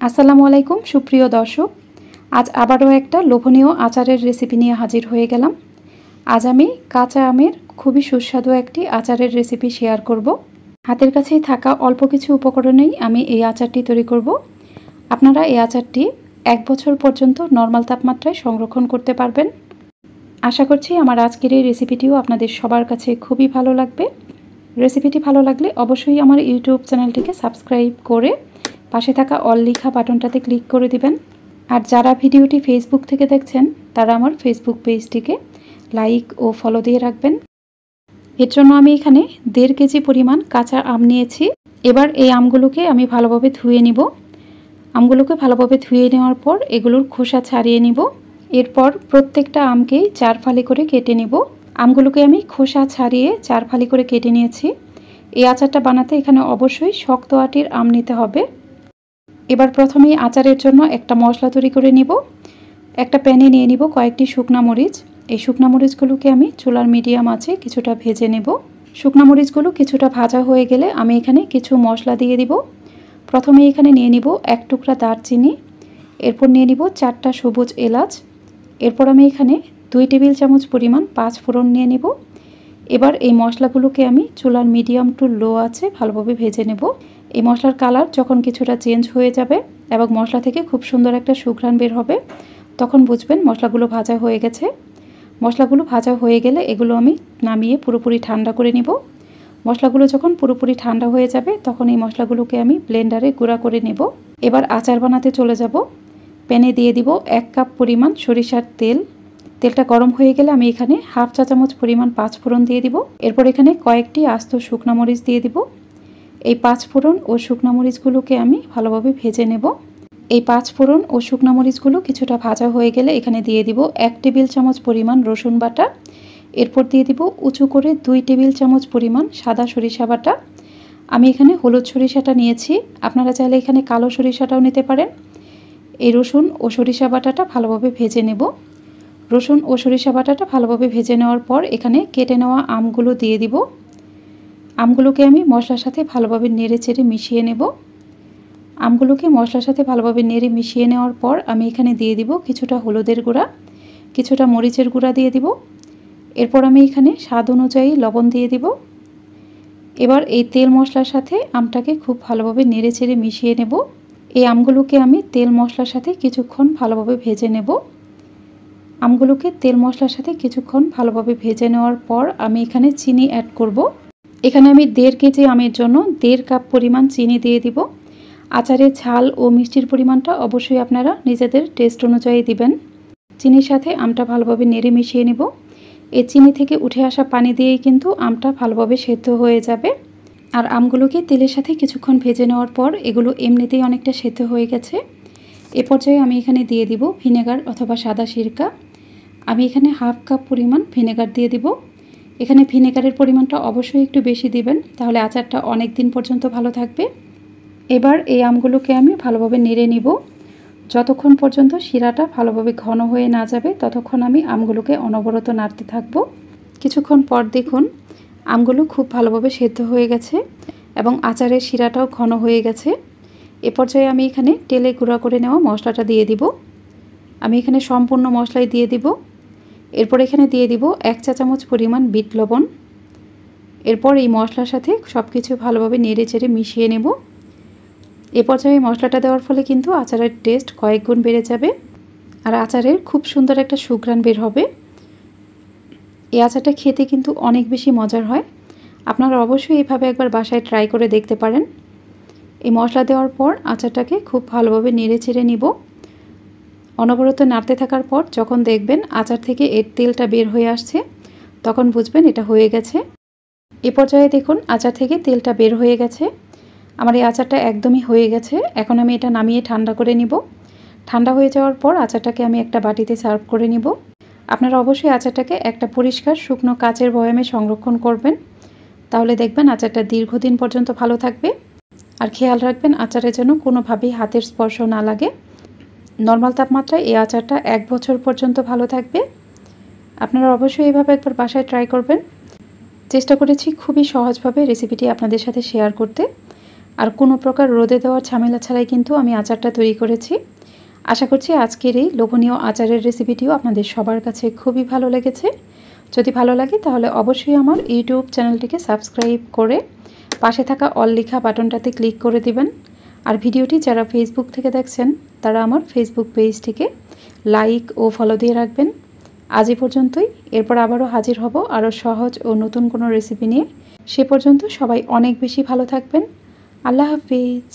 আসসালামু আলাইকুম সুপ্রিয় দর্শক, আজ আবারও একটা লোভনীয় আচারের রেসিপি নিয়ে হাজির হয়ে গেলাম। আজ আমি কাঁচা আমের খুবই সুস্বাদু একটি আচারের রেসিপি শেয়ার করব। হাতের কাছেই থাকা অল্প কিছু উপকরণেই আমি এই আচারটি তৈরি করব। আপনারা এই আচারটি 1 বছর পর্যন্ত নর্মাল তাপমাত্রায় সংরক্ষণ করতে পারবেন। আশা করছি আমার আজকের এই রেসিপিটিও আপনাদের সবার কাছে খুবই ভালো লাগবে। রেসিপিটি ভালো লাগলে অবশ্যই আমার ইউটিউব চ্যানেলটিকে সাবস্ক্রাইব করে পাশে থাকা অল লেখা বাটনটাতে ক্লিক করে দিবেন। আর যারা ভিডিওটি ফেসবুক থেকে দেখছেন তারা আমার ফেসবুক পেজটিকে লাইক ও ফলো দিয়ে রাখবেন। এর জন্য আমি এখানে 1.5 কেজি পরিমাণ কাঁচা আম নিয়েছি। এবার এই আমগুলোকে আমি ভালোভাবে ধুয়ে নিব। আমগুলোকে ভালোভাবে ধুয়ে নেওয়ার পর এগুলোর খোসা ছাড়িয়ে নিব। এরপর প্রত্যেকটা আমকেই 4 ফালি করে কেটে নিব। আমগুলোকে আমি খোসা ছাড়িয়ে 4 ফালি করে কেটে নিয়েছি। এই আচারটা বানাতে এখানে অবশ্যই শক্ত আটির আম নিতে হবে। এবার প্রথমেই আচারের জন্য একটা মশলা তৈরি করে নিব। একটা প্যানে নিয়ে নিব কয়েকটি শুকনা মরিচ। এই শুকনা মরিচগুলোকে আমি চুলার মিডিয়াম আঁচে কিছুটা ভেজে নেব। শুকনা মরিচগুলো কিছুটা ভাজা হয়ে গেলে আমি এখানে কিছু মশলা দিয়ে দিব। প্রথমে এখানে নিয়ে নিব 1 টুকরা দারচিনি, এরপর নিয়ে নিব 4টা সবুজ এলাচ, এরপর আমি এখানে 2 টেবিল চামচ পরিমাণ 5 ফোড়ন নিয়ে নিব। এবার এই মশলাগুলোকে আমি চুলার মিডিয়াম টু লো আঁচে ভালোভাবে ভেজে নেব। এই মশলার কালার যখন কিছুটা চেঞ্জ হয়ে যাবে এবং মশলা থেকে খুব সুন্দর একটা সুঘ্রাণ বের হবে, তখন বুঝবেন মশলাগুলো ভাজা হয়ে গেছে। মশলাগুলো ভাজা হয়ে গেলে এগুলো আমি নামিয়ে পুরোপুরি ঠান্ডা করে নিব। মশলাগুলো যখন পুরোপুরি ঠান্ডা হয়ে যাবে তখন এই মশলাগুলোকে আমি ব্লেন্ডারে গুঁড়া করে নেব। এবার আচার বানাতে চলে যাব। প্যানে দিয়ে দিব 1 কাপ পরিমাণ সরিষার তেল। তেলটা গরম হয়ে গেলে আমি এখানে হাফ চা চামচ পরিমাণ 5 ফোড়ন দিয়ে দিব। এরপর এখানে কয়েকটি আস্ত শুকনা মরিচ দিয়ে দিব। এই 5 ফোড়ন ও শুকনা মরিচগুলোকে আমি ভালোভাবে ভেজে নেব। এই 5 ফোড়ন ও শুকনা মরিচগুলো কিছুটা ভাজা হয়ে গেলে এখানে দিয়ে দিব 1 টেবিল চামচ পরিমাণ রসুন বাটা। এরপর দিয়ে দিব উঁচু করে 2 টেবিল চামচ পরিমাণ সাদা সরিষা বাটা। আমি এখানে হলুদ সরিষাটা নিয়েছি, আপনারা চাইলে এখানে কালো সরিষাটাও নিতে পারেন। এই রসুন ও সরিষা বাটাটা ভালোভাবে ভেজে নেব। রসুন ও সরিষা বাটাটা ভালোভাবে ভেজে নেওয়ার পর এখানে কেটে নেওয়া আমগুলো দিয়ে দিব। আমগুলোকে আমি মশলার সাথে ভালোভাবে নেড়ে চেড়ে মিশিয়ে নেব। আমগুলোকে মশলার সাথে ভালোভাবে নেড়ে মিশিয়ে নেওয়ার পর আমি এখানে দিয়ে দিব কিছুটা হলুদের গুঁড়া, কিছুটা মরিচের গুঁড়া দিয়ে দিব। এরপর আমি এখানে স্বাদ অনুযায়ী লবণ দিয়ে দিব। এবার এই তেল মশলার সাথে আমটাকে খুব ভালোভাবে নেড়ে চেড়ে মিশিয়ে নেব। এই আমগুলোকে আমি তেল মশলার সাথে কিছুক্ষণ ভালোভাবে ভেজে নেব। আমগুলোকে তেল মশলার সাথে কিছুক্ষণ ভালোভাবে ভেজে নেওয়ার পর আমি এখানে চিনি অ্যাড করব। এখানে আমি 1.5 কেজি আমের জন্য 1.5 কাপ পরিমাণ চিনি দিয়ে দিব। আচারের ঝাল ও মিষ্টির পরিমাণটা অবশ্যই আপনারা নিজেদের টেস্ট অনুযায়ী দিবেন। চিনির সাথে আমটা ভালোভাবে নেড়ে মিশিয়ে নেব। এই চিনি থেকে উঠে আসা পানি দিয়েই কিন্তু আমটা ভালোভাবে সেদ্ধ হয়ে যাবে। আর আমগুলোকে তেলের সাথে কিছুক্ষণ ভেজে নেওয়ার পর এগুলো এমনিতেই অনেকটা সেদ্ধ হয়ে গেছে। এ পর্যায়ে আমি এখানে দিয়ে দিব ভিনেগার অথবা সাদা সিরকা। আমি এখানে হাফ কাপ পরিমাণ ভিনেগার দিয়ে দিব। এখানে ভিনেগারের পরিমাণটা অবশ্যই একটু বেশি দিবেন, তাহলে আচারটা অনেক দিন পর্যন্ত ভালো থাকবে। এবার এই আমগুলোকে আমি ভালোভাবে নেড়ে নিব। যতক্ষণ পর্যন্ত শিরাটা ভালোভাবে ঘন হয়ে না যাবে ততক্ষণ আমি আমগুলোকে অনবরত নাড়তে থাকব। কিছুক্ষণ পর দেখুন আমগুলো খুব ভালোভাবে সেদ্ধ হয়ে গেছে এবং আচারের শিরাটাও ঘন হয়ে গেছে। এ পর্যায়ে আমি এখানে তেলে গুঁড়া করে নেওয়া মশলাটা দিয়ে দিব। আমি এখানে সম্পূর্ণ মশলাই দিয়ে দিব। এরপর এখানে দিয়ে দিব 1 চা চামচ পরিমাণ বিট লবণ। এরপর এই মশলার সাথে সব কিছু ভালোভাবে নেড়ে চেড়ে মিশিয়ে নেব। এ পর্যায়ে মশলাটা দেওয়ার ফলে কিন্তু আচারের টেস্ট কয়েক গুণ বেড়ে যাবে আর আচারের খুব সুন্দর একটা সুঘ্রাণ বের হবে। এই আচারটা খেতে কিন্তু অনেক বেশি মজার হয়। আপনারা অবশ্যই এইভাবে একবার বাসায় ট্রাই করে দেখতে পারেন। এই মশলা দেওয়ার পর আচারটাকে খুব ভালোভাবে নেড়ে চেড়ে নিব। অনবরত নাড়তে থাকার পর যখন দেখবেন আচার থেকে এর তেলটা বের হয়ে আসছে তখন বুঝবেন এটা হয়ে গেছে। এ পর্যায়ে দেখুন আচার থেকে তেলটা বের হয়ে গেছে। আমার এই আচারটা একদমই হয়ে গেছে। এখন আমি এটা নামিয়ে ঠান্ডা করে নিব। ঠান্ডা হয়ে যাওয়ার পর আচারটাকে আমি একটা বাটিতে সার্ভ করে নিব। আপনারা অবশ্যই আচারটাকে একটা পরিষ্কার শুকনো কাচের বয়ামে সংরক্ষণ করবেন, তাহলে দেখবেন আচারটা দীর্ঘদিন পর্যন্ত ভালো থাকবে। আর খেয়াল রাখবেন আচারের যেন কোনোভাবেই হাতের স্পর্শ না লাগে। নর্মাল তাপমাত্রায় এই আচারটা 1 বছর পর্যন্ত ভালো থাকবে। আপনারা অবশ্যই এইভাবে একবার বাসায় ট্রাই করবেন। চেষ্টা করেছি খুবই সহজভাবে রেসিপিটি আপনাদের সাথে শেয়ার করতে। আর কোনো প্রকার রোদে দেওয়ার ঝামেলা ছাড়াই কিন্তু আমি আচারটা তৈরি করেছি। আশা করছি আজকের এই লোভনীয় আচারের রেসিপিটিও আপনাদের সবার কাছে খুবই ভালো লেগেছে। যদি ভালো লাগে তাহলে অবশ্যই আমার ইউটিউব চ্যানেলটিকে সাবস্ক্রাইব করে পাশে থাকা অল লেখা বাটনটাতে ক্লিক করে দিবেন। আর ভিডিওটি যারা ফেসবুক থেকে দেখছেন তারা আমার ফেসবুক পেজটিকে লাইক ও ফলো দিয়ে রাখবেন। আজ এই পর্যন্তই, এরপর আবারও হাজির হব আরও সহজ ও নতুন কোনো রেসিপি নিয়ে। সে পর্যন্ত সবাই অনেক বেশি ভালো থাকবেন। আল্লাহ হাফিজ।